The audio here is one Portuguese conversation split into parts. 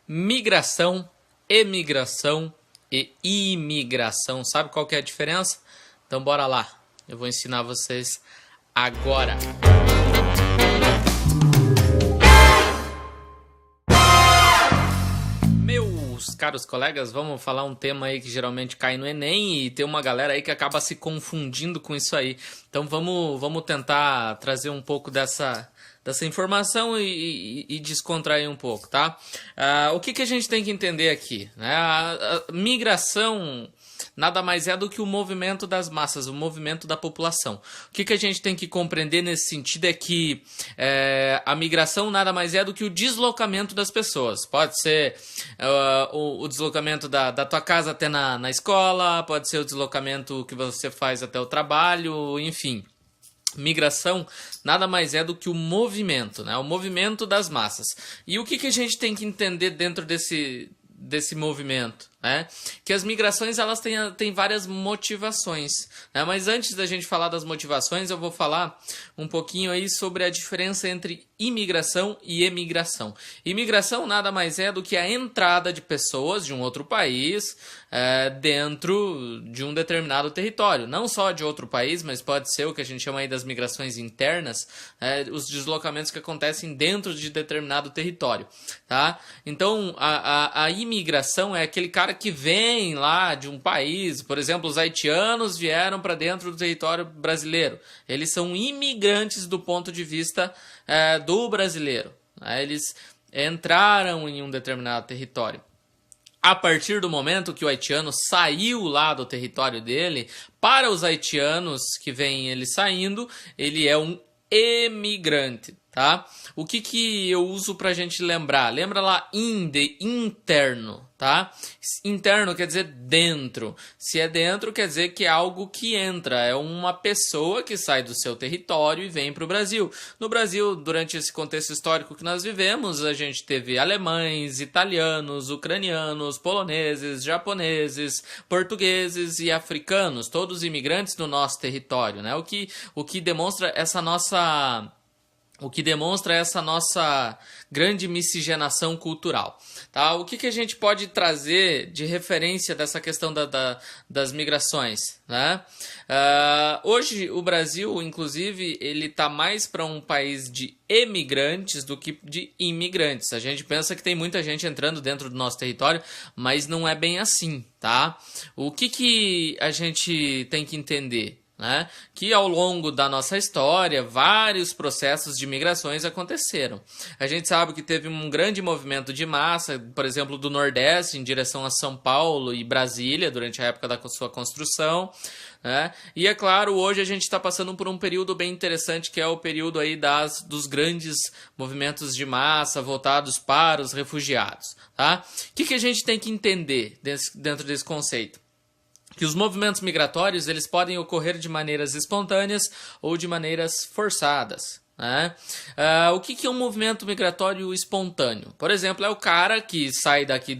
Migração, emigração e imigração. Sabe qual que é a diferença? Então bora lá. Eu vou ensinar vocês agora. Meus caros colegas, vamos falar um tema aí que geralmente cai no Enem e tem uma galera aí que acaba se confundindo com isso aí. Então vamos tentar trazer um pouco dessa informação e descontrair um pouco, tá? O que a gente tem que entender aqui, né? A migração nada mais é do que o movimento das massas, o movimento da população. O que a gente tem que compreender nesse sentido é que a migração nada mais é do que o deslocamento das pessoas. Pode ser o deslocamento da tua casa até na escola, pode ser o deslocamento que você faz até o trabalho, enfim. Migração nada mais é do que o movimento, né? O movimento das massas. E o que a gente tem que entender dentro desse movimento, né? Que as migrações elas têm várias motivações, né? Mas antes da gente falar das motivações, eu vou falar um pouquinho aí sobre a diferença entre imigração e emigração. Imigração nada mais é do que a entrada de pessoas de um outro país dentro de um determinado território. Não só de outro país, mas pode ser o que a gente chama aí das migrações internas, os deslocamentos que acontecem dentro de determinado território, tá? Então, a imigração é aquele cara que vem lá de um país, por exemplo, os haitianos vieram para dentro do território brasileiro. Eles são imigrantes do ponto de vista do brasileiro, né? Eles entraram em um determinado território. A partir do momento que o haitiano saiu lá do território dele, para os haitianos que veem ele saindo, ele é um emigrante, tá? O que eu uso pra gente lembrar? Lembra lá de interno, tá? Interno quer dizer dentro. Se é dentro, quer dizer que é algo que entra. É uma pessoa que sai do seu território e vem para o Brasil. No Brasil, durante esse contexto histórico que nós vivemos, a gente teve alemães, italianos, ucranianos, poloneses, japoneses, portugueses e africanos, todos imigrantes no nosso território, né? O que demonstra essa nossa grande miscigenação cultural, tá? O que a gente pode trazer de referência dessa questão das migrações, né? Hoje o Brasil, inclusive, ele está mais para um país de emigrantes do que de imigrantes. A gente pensa que tem muita gente entrando dentro do nosso território, mas não é bem assim, tá? O que a gente tem que entender? Né? Que ao longo da nossa história, vários processos de migrações aconteceram. A gente sabe que teve um grande movimento de massa, por exemplo, do Nordeste em direção a São Paulo e Brasília, durante a época da sua construção. Né? E é claro, hoje a gente está passando por um período bem interessante, que é o período aí dos grandes movimentos de massa voltados para os refugiados. Tá? O que a gente tem que entender dentro desse conceito? Que os movimentos migratórios eles podem ocorrer de maneiras espontâneas ou de maneiras forçadas. Né? O que é um movimento migratório espontâneo? Por exemplo, é o cara que sai daqui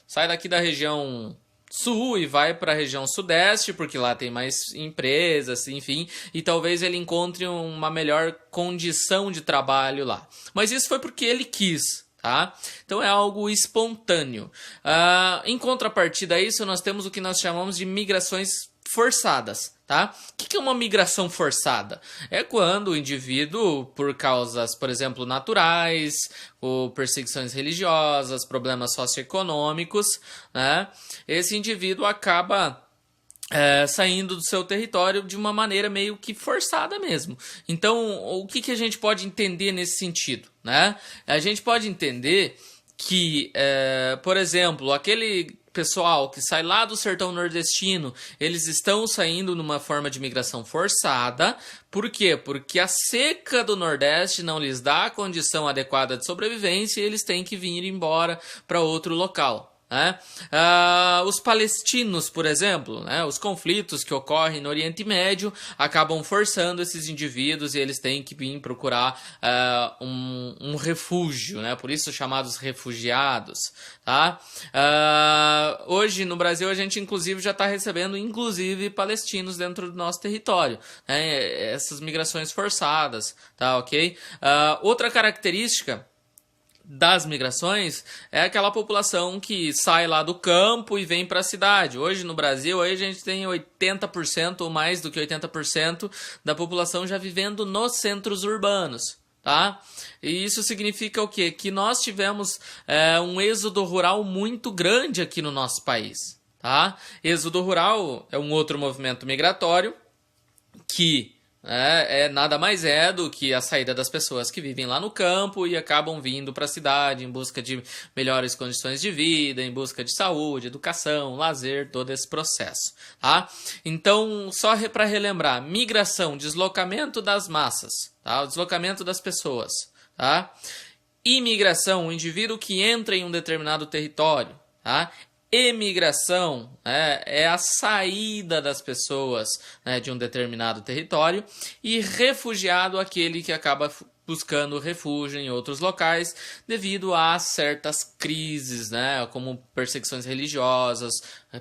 sai daqui da região sul e vai para a região sudeste, porque lá tem mais empresas, enfim, e talvez ele encontre uma melhor condição de trabalho lá. Mas isso foi porque ele quis. Tá? Então é algo espontâneo. Em contrapartida a isso, nós temos o que nós chamamos de migrações forçadas. Tá? O que é uma migração forçada? É quando o indivíduo, por causas, por exemplo, naturais, ou perseguições religiosas, problemas socioeconômicos, né? Esse indivíduo acaba saindo do seu território de uma maneira meio que forçada mesmo. Então, o que a gente pode entender nesse sentido? Né? A gente pode entender que, por exemplo, aquele pessoal que sai lá do sertão nordestino, eles estão saindo numa forma de migração forçada. Por quê? Porque a seca do Nordeste não lhes dá a condição adequada de sobrevivência e eles têm que vir embora para outro local. Né? Os palestinos, por exemplo, né? Os conflitos que ocorrem no Oriente Médio acabam forçando esses indivíduos e eles têm que vir procurar um refúgio, né? Por isso chamados refugiados. Tá? Hoje no Brasil a gente inclusive já está recebendo palestinos dentro do nosso território, né? Essas migrações forçadas, tá, ok? Outra característica das migrações é aquela população que sai lá do campo e vem para a cidade. Hoje no Brasil aí a gente tem 80% ou mais do que 80% da população já vivendo nos centros urbanos. Tá? E isso significa o quê? Que nós tivemos um êxodo rural muito grande aqui no nosso país. Tá? Êxodo rural é um outro movimento migratório que nada mais do que a saída das pessoas que vivem lá no campo e acabam vindo para a cidade em busca de melhores condições de vida, em busca de saúde, educação, lazer, todo esse processo. Tá? Então, só para relembrar, migração, deslocamento das massas, tá? O deslocamento das pessoas. Tá? Imigração, o indivíduo que entra em um determinado território. Tá? Emigração é a saída das pessoas, né, de um determinado território, e refugiado aquele que acaba buscando refúgio em outros locais devido a certas crises, né, como perseguições religiosas,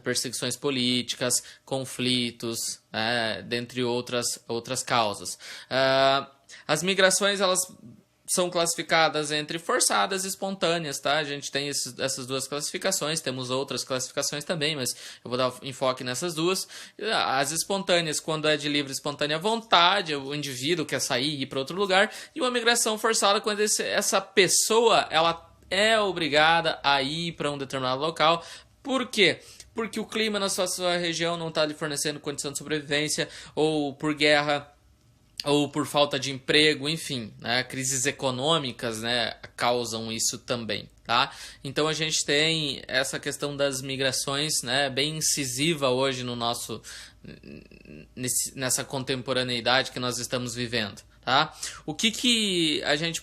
perseguições políticas, conflitos, dentre outras causas. As migrações, elas são classificadas entre forçadas e espontâneas, tá? A gente tem essas duas classificações, temos outras classificações também, mas eu vou dar enfoque nessas duas. As espontâneas, quando é de livre e espontânea vontade, o indivíduo quer sair e ir para outro lugar, e uma migração forçada, quando essa pessoa ela é obrigada a ir para um determinado local. Por quê? Porque o clima na sua região não está lhe fornecendo condição de sobrevivência, ou por guerra, ou por falta de emprego, enfim, né? Crises econômicas, né, causam isso também, tá? Então a gente tem essa questão das migrações, né, bem incisiva hoje no nessa contemporaneidade que nós estamos vivendo, tá? O que a gente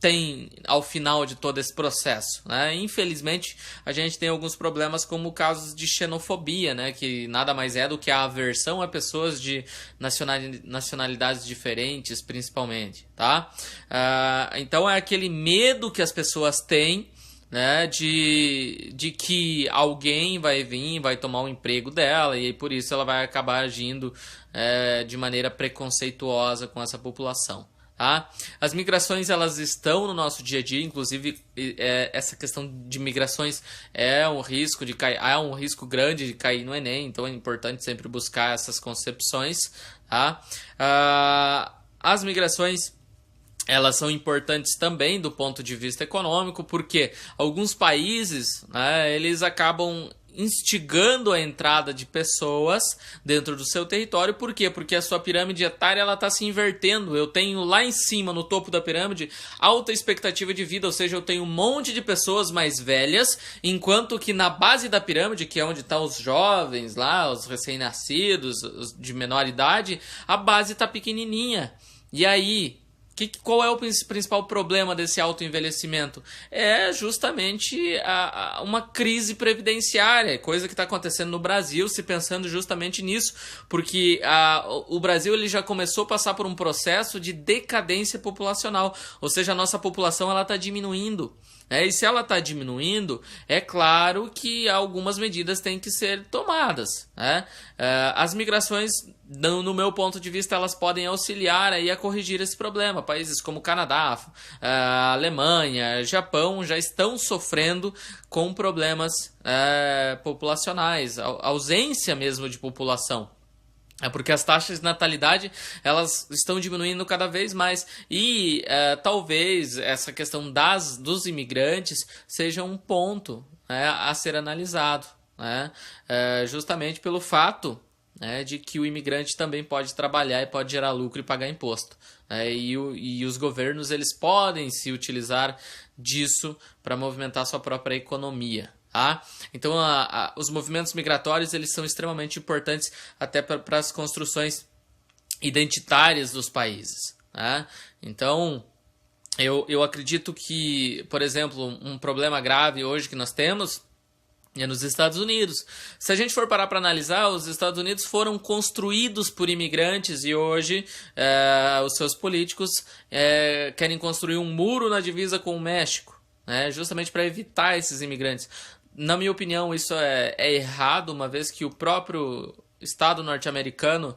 tem ao final de todo esse processo, né? Infelizmente, a gente tem alguns problemas como casos de xenofobia, né? Que nada mais é do que a aversão a pessoas de nacionalidades diferentes, principalmente, tá? Então é aquele medo que as pessoas têm, né, de que alguém vai vir, vai tomar o emprego dela, e por isso ela vai acabar agindo de maneira preconceituosa com essa população. Tá? As migrações, elas estão no nosso dia a dia, inclusive essa questão de migrações é um risco de cair, há um risco grande de cair no Enem, então é importante sempre buscar essas concepções. Tá? As migrações, elas são importantes também do ponto de vista econômico, porque alguns países, né, eles acabam instigando a entrada de pessoas dentro do seu território. Por quê? Porque a sua pirâmide etária está se invertendo. Eu tenho lá em cima, no topo da pirâmide, alta expectativa de vida, ou seja, eu tenho um monte de pessoas mais velhas, enquanto que na base da pirâmide, que é onde estão os jovens lá, os recém-nascidos, os de menor idade, a base está pequenininha. E aí, qual é o principal problema desse autoenvelhecimento? É justamente uma crise previdenciária, coisa que está acontecendo no Brasil, se pensando justamente nisso, porque o Brasil ele já começou a passar por um processo de decadência populacional, ou seja, a nossa população está diminuindo. E se ela está diminuindo, é claro que algumas medidas têm que ser tomadas. As migrações, no meu ponto de vista, elas podem auxiliar aí a corrigir esse problema. Países como Canadá, Alemanha, Japão já estão sofrendo com problemas populacionais, ausência mesmo de população. É porque as taxas de natalidade, elas estão diminuindo cada vez mais, e talvez essa questão dos imigrantes seja um ponto, a ser analisado, justamente pelo fato, de que o imigrante também pode trabalhar e pode gerar lucro e pagar imposto. E os governos, eles podem se utilizar disso para movimentar sua própria economia. Tá? Então os movimentos migratórios, eles são extremamente importantes até para as construções identitárias dos países. Tá? Então eu acredito que, por exemplo, um problema grave hoje que nós temos é nos Estados Unidos. Se a gente for parar para analisar, os Estados Unidos foram construídos por imigrantes, e hoje os seus políticos querem construir um muro na divisa com o México, justamente para evitar esses imigrantes. Na minha opinião, isso é errado, uma vez que o próprio Estado norte-americano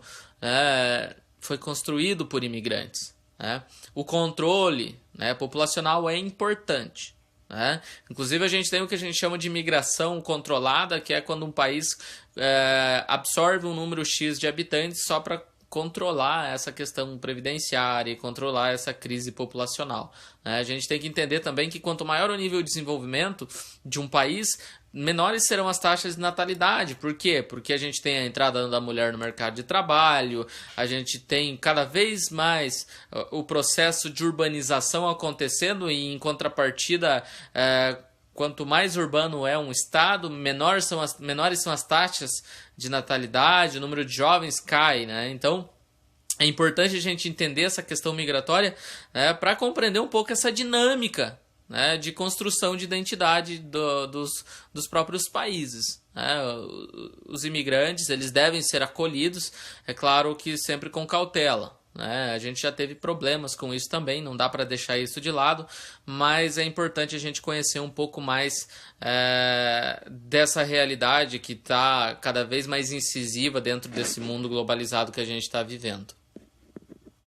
foi construído por imigrantes. né? O controle, né, populacional é importante, né? Inclusive a gente tem o que a gente chama de imigração controlada, que é quando um país absorve um número X de habitantes só para controlar essa questão previdenciária e controlar essa crise populacional, né? A gente tem que entender também que quanto maior o nível de desenvolvimento de um país, menores serão as taxas de natalidade. Por quê? Porque a gente tem a entrada da mulher no mercado de trabalho, a gente tem cada vez mais o processo de urbanização acontecendo e, em contrapartida, quanto mais urbano é um estado, menores são as taxas de natalidade, o número de jovens cai, né? Então, é importante a gente entender essa questão migratória, né, para compreender um pouco essa dinâmica, né, de construção de identidade dos próprios países, né? Os imigrantes, eles devem ser acolhidos, é claro que sempre com cautela, né? A gente já teve problemas com isso também, não dá para deixar isso de lado, mas é importante a gente conhecer um pouco mais dessa realidade que está cada vez mais incisiva dentro desse mundo globalizado que a gente está vivendo.